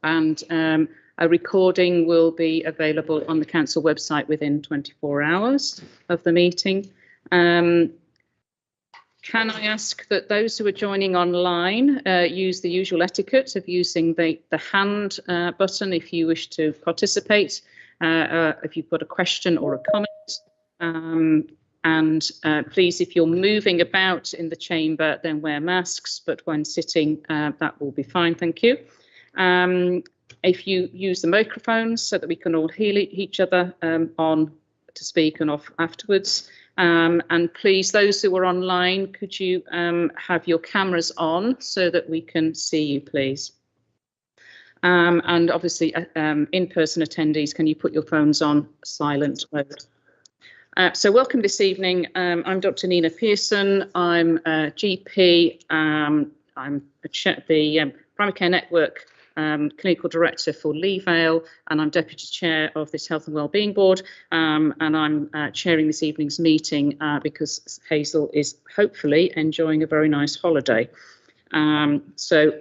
and a recording will be available on the council website within 24 hours of the meeting. Can I ask that those who are joining online use the usual etiquette of using the hand button if you wish to participate, if you've got a question or a comment. Please, if you're moving about in the chamber, then wear masks, but when sitting, that will be fine, thank you. If you use the microphones so that we can all hear each other on to speak and off afterwards. And please, those who are online, could you have your cameras on so that we can see you, please? And obviously, in-person attendees, can you put your phones on silent mode? So welcome this evening. I'm Dr. Nina Pearson. I'm a GP. I'm the Primary Care Network Clinical Director for Lee Vale, and I'm Deputy Chair of this Health and Wellbeing Board, and I'm chairing this evening's meeting because Hazel is hopefully enjoying a very nice holiday. So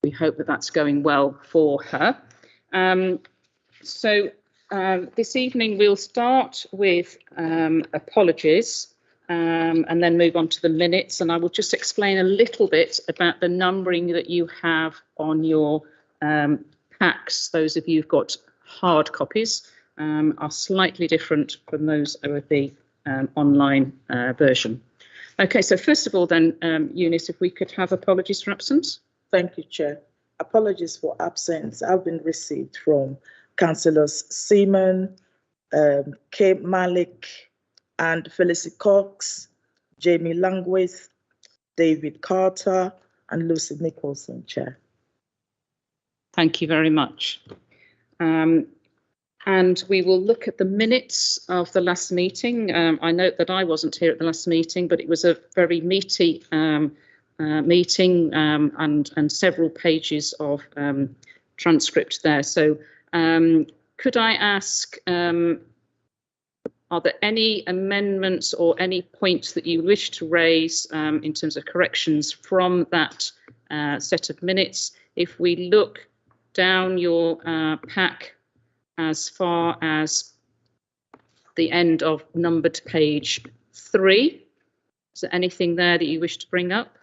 we hope that that's going well for her. This evening we'll start with apologies and then move on to the minutes, and I will just explain a little bit about the numbering that you have on your packs. Those of you who've got hard copies are slightly different from those with the online version. Okay, so first of all then, Eunice, if we could have apologies for absence. Thank you, Chair. Apologies for absence have been received from Councillors Seaman, Kay Malik, and Felicity Cox, Jamie Langwith, David Carter, and Lucy Nicholson, Chair. Thank you very much. And we will look at the minutes of the last meeting. I note that I wasn't here at the last meeting, but it was a very meaty meeting and several pages of transcript there. So could I ask, are there any amendments or any points that you wish to raise in terms of corrections from that set of minutes? If we look down your pack as far as the end of numbered page 3, is there anything there that you wish to bring up?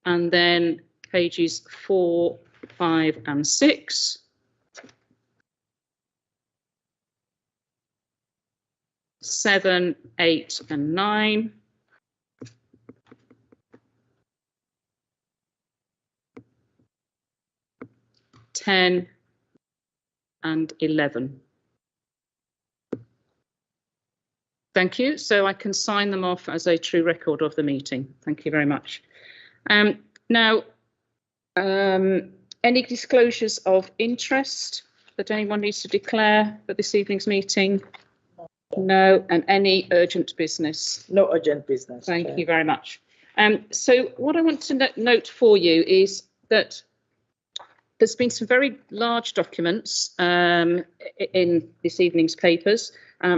And then pages 4, 5 and 6. 7, 8 and 9. 10 and 11. Thank you. So I can sign them off as a true record of the meeting. Thank you very much. Now, any disclosures of interest that anyone needs to declare for this evening's meeting? No. And any urgent business? No urgent business. Thank you very much. So what I want to note for you is that there's been some very large documents in this evening's papers.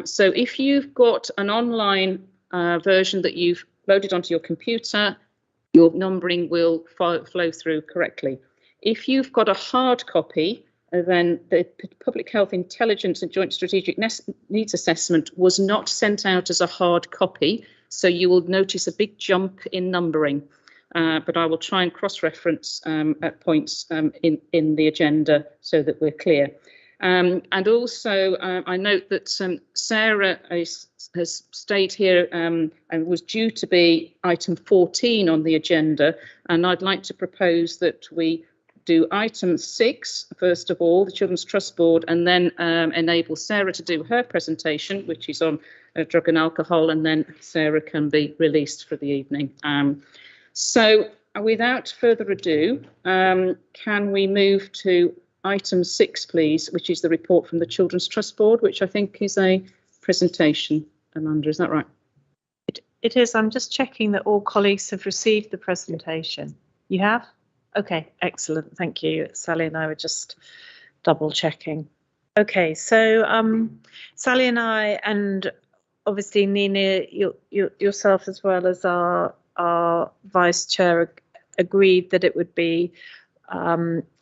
So if you've got an online version that you've loaded onto your computer, your numbering will flow through correctly. If you've got a hard copy, then the Public Health Intelligence and Joint Strategic Needs Assessment was not sent out as a hard copy, so you will notice a big jump in numbering. But I will try and cross-reference at points in the agenda so that we're clear. And also, I note that Sarah has stayed here and was due to be item 14 on the agenda, and I'd like to propose that we do item 6, first of all, the Children's Trust Board, and then enable Sarah to do her presentation, which is on drug and alcohol, and then Sarah can be released for the evening. So without further ado, can we move to item 6, please, which is the report from the Children's Trust Board, which I think is a presentation. Amanda, is that right? It is. I'm just checking that all colleagues have received the presentation. You have? Okay, excellent. Thank you. Sally and I were just double checking. Okay, so Sally and I, and obviously Nina, yourself as well as our vice chair, agreed that it would be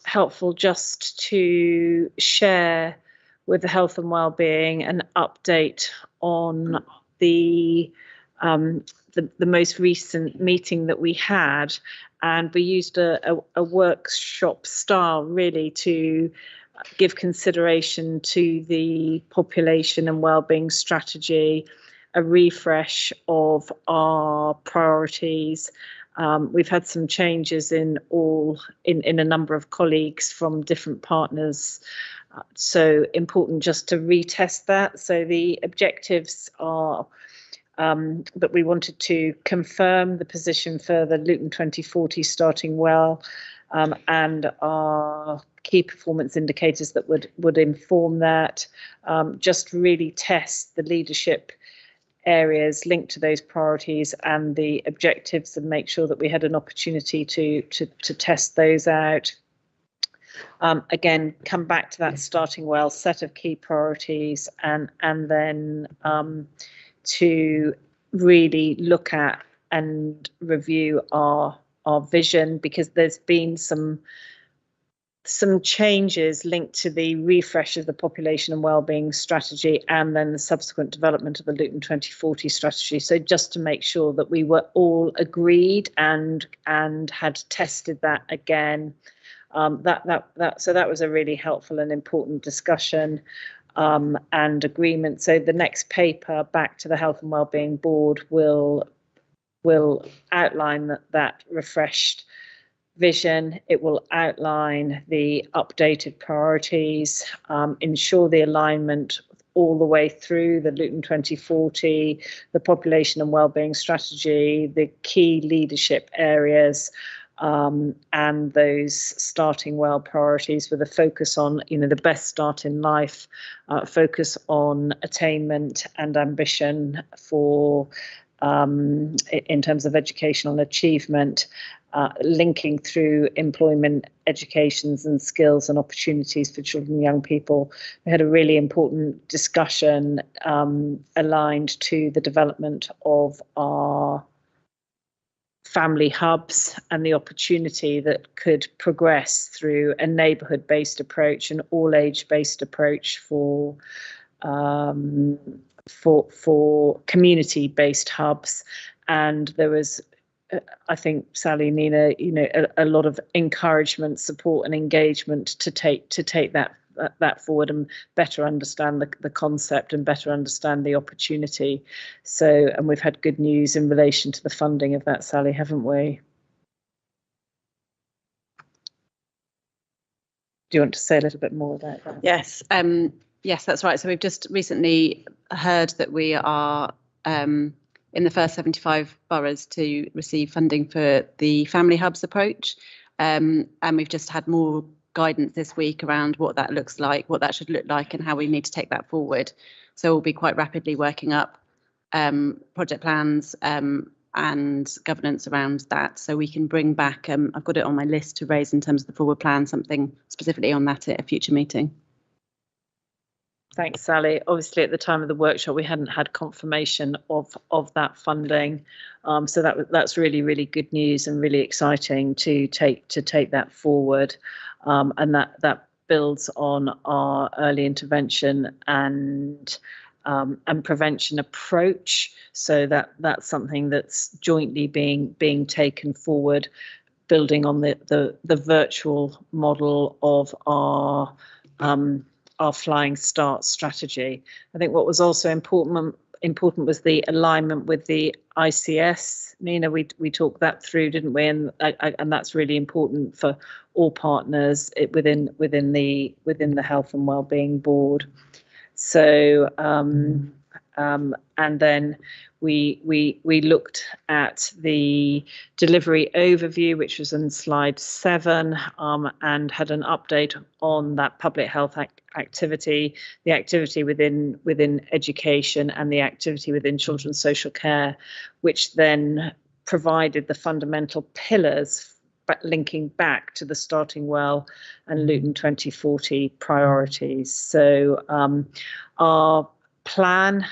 helpful just to share with the health and wellbeing an update on the most recent meeting that we had, and we used a workshop style really to give consideration to the population and wellbeing strategy, a refresh of our priorities. We've had some changes in a number of colleagues from different partners, so important just to retest that. So the objectives are that we wanted to confirm the position for the Luton 2040 starting well, and our key performance indicators that would inform that. Just really test the leadership areas linked to those priorities and the objectives, and make sure that we had an opportunity to test those out. Again, come back to that starting well set of key priorities, and then to really look at and review our vision, because there's been some changes linked to the refresh of the population and wellbeing strategy, and then the subsequent development of the Luton 2040 strategy. So just to make sure that we were all agreed and had tested that again. So that was a really helpful and important discussion and agreement. So the next paper back to the Health and Wellbeing Board will outline that refreshed vision. It will outline the updated priorities, ensure the alignment all the way through the Luton 2040, the population and wellbeing strategy, the key leadership areas, and those starting well priorities, with a focus on, the best start in life, focus on attainment and ambition for in terms of educational achievement, linking through employment, educations and skills and opportunities for children and young people. We had a really important discussion aligned to the development of our family hubs and the opportunity that could progress through a neighbourhood-based approach, an all-age-based approach for community-based hubs. And there was, I think, Sally, Nina, a lot of encouragement, support and engagement to take that forward and better understand the concept and better understand the opportunity. So, and we've had good news in relation to the funding of that, Sally, haven't we? Do you want to say a little bit more about that? Yes, yes, that's right. So we've just recently heard that we are in the first 75 boroughs to receive funding for the family hubs approach, and we've just had more guidance this week around what that looks like, what that should look like, and how we need to take that forward. So we'll be quite rapidly working up project plans and governance around that, so we can bring back, I've got it on my list to raise in terms of the forward plan, something specifically on that at a future meeting. Thanks, Sally. Obviously, at the time of the workshop, we hadn't had confirmation of that funding, so that's really, really good news and really exciting to take that forward, and that builds on our early intervention and prevention approach. So that's something that's jointly being taken forward, building on the virtual model of our Flying Start strategy. I think what was also important was the alignment with the ICS. Nina, we talked that through, didn't we? And that's really important for all partners within the Health and Wellbeing Board. So and then we looked at the delivery overview, which was in slide 7, and had an update on that public health activity, the activity within education and the activity within children's social care, which then provided the fundamental pillars, but linking back to the Starting Well and Luton 2040 priorities. So our plan,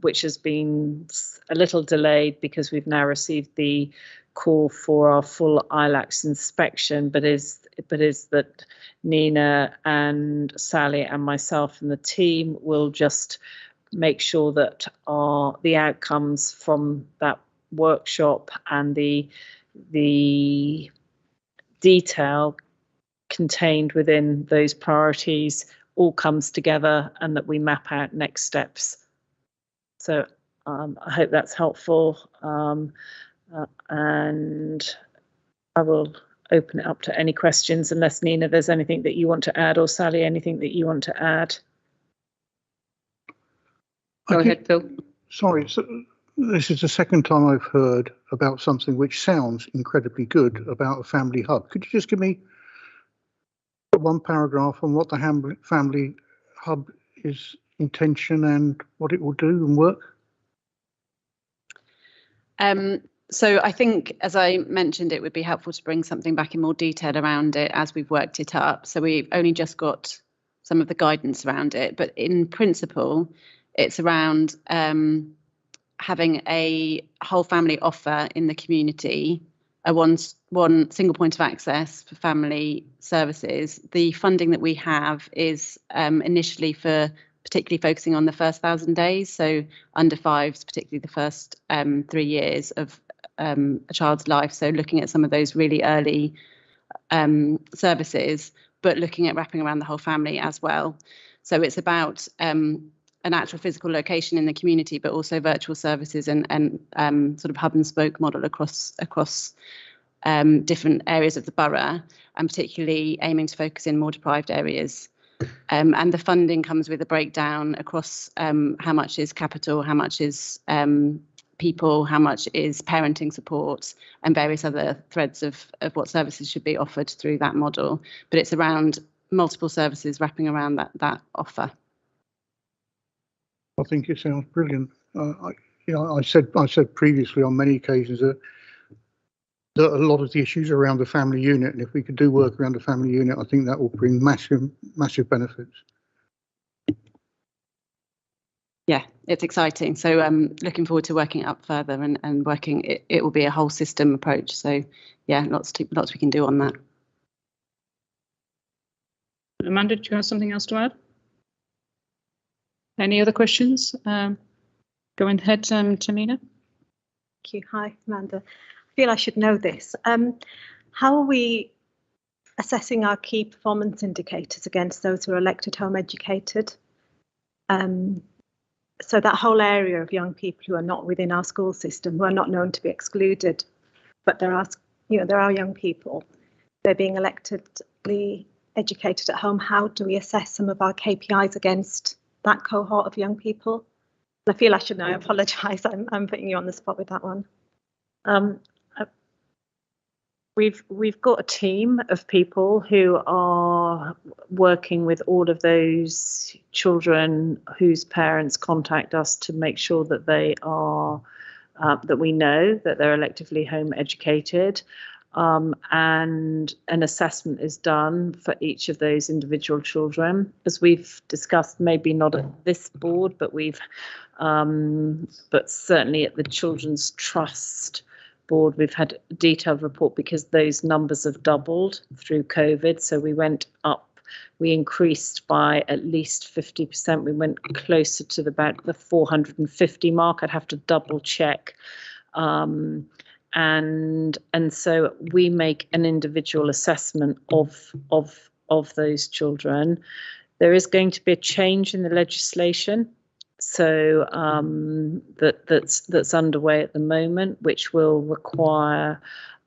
which has been a little delayed because we've now received the call for our full ILACS inspection, but is that Nina and Sally and myself and the team will just make sure that the outcomes from that workshop and the detail contained within those priorities all comes together, and that we map out next steps. So I hope that's helpful, and I will open it up to any questions, unless Nina, there's anything that you want to add, or Sally, anything that you want to add. Go ahead, Phil. Sorry, so this is the second time I've heard about something which sounds incredibly good about a family hub. Could you just give me one paragraph on what the family hub is intention and what it will do and work? So I think, as I mentioned, it would be helpful to bring something back in more detail around it as we've worked it up. So we've only just got some of the guidance around it, but in principle, it's around having a whole family offer in the community, a one single point of access for family services. The funding that we have is initially for particularly focusing on the first 1,000 days, so under fives, particularly the first 3 years of a child's life. So looking at some of those really early services, but looking at wrapping around the whole family as well. So it's about an actual physical location in the community, but also virtual services and sort of hub and spoke model across different areas of the borough, and particularly aiming to focus in more deprived areas. And the funding comes with a breakdown across how much is capital, how much is people, how much is parenting support, and various other threads of what services should be offered through that model. But it's around multiple services wrapping around that offer. I think it sounds brilliant. I said previously on many occasions that a lot of the issues are around the family unit, and if we could do work around the family unit, I think that will bring massive benefits. Yeah, it's exciting. So looking forward to working it up further and working. It will be a whole system approach. So yeah, lots we can do on that. Amanda, do you have something else to add? Any other questions? Go ahead, Tamina. Thank you. Hi, Amanda. I feel I should know this. How are we assessing our key performance indicators against those who are elected home educated? So that whole area of young people who are not within our school system, who are not known to be excluded, but there are young people. They're being electively educated at home. How do we assess some of our KPIs against that cohort of young people? I feel I should know. I apologise. I'm putting you on the spot with that one. We've got a team of people who are working with all of those children whose parents contact us to make sure that they are that we know that they're electively home educated, and an assessment is done for each of those individual children. As we've discussed, maybe not at this board, but but certainly at the Children's Trust board, we've had a detailed report because those numbers have doubled through COVID. So we went up, we increased by at least 50%. We went closer to about the 450 mark. I'd have to double check. And so we make an individual assessment of those children. There is going to be a change in the legislation, so that's underway at the moment, which will require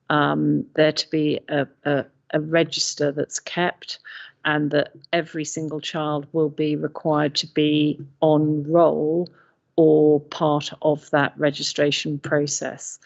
there to be a register that's kept, and that every single child will be required to be on roll or part of that registration process.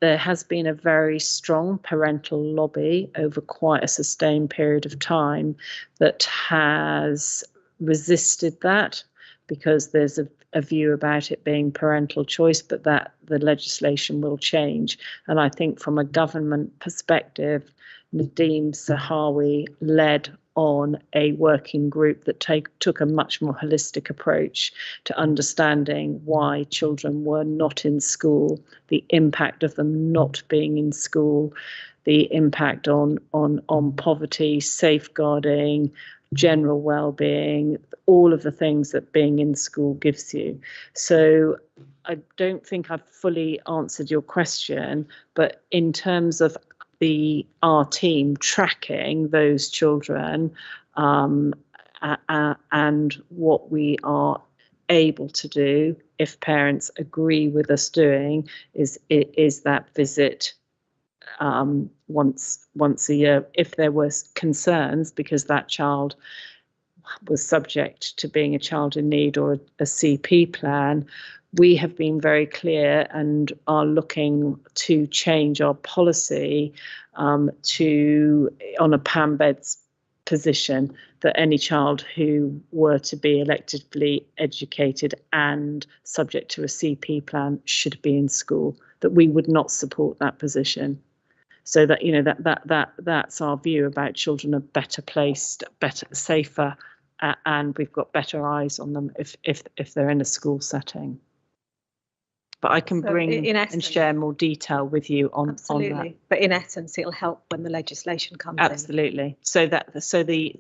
There has been a very strong parental lobby over quite a sustained period of time that has resisted that, because there's a view about it being parental choice, but that the legislation will change. And I think from a government perspective, Nadeem Sahawi led on a working group that took a much more holistic approach to understanding why children were not in school, the impact of them not being in school, the impact on poverty, safeguarding, general well-being, all of the things that being in school gives you. So I don't think I've fully answered your question, but in terms of our team tracking those children and what we are able to do, if parents agree with us doing, is that visit once a year. If there was concerns because that child was subject to being a child in need or a CP plan, we have been very clear and are looking to change our policy to on a PAMBEDS position that any child who were to be electively educated and subject to a CP plan should be in school, that we would not support that position. So that, you know, that's our view about children are better placed, better, safer, and we've got better eyes on them if they're in a school setting. But I can bring and share more detail with you on that. But in essence, it'll help when the legislation comes in. Absolutely. So the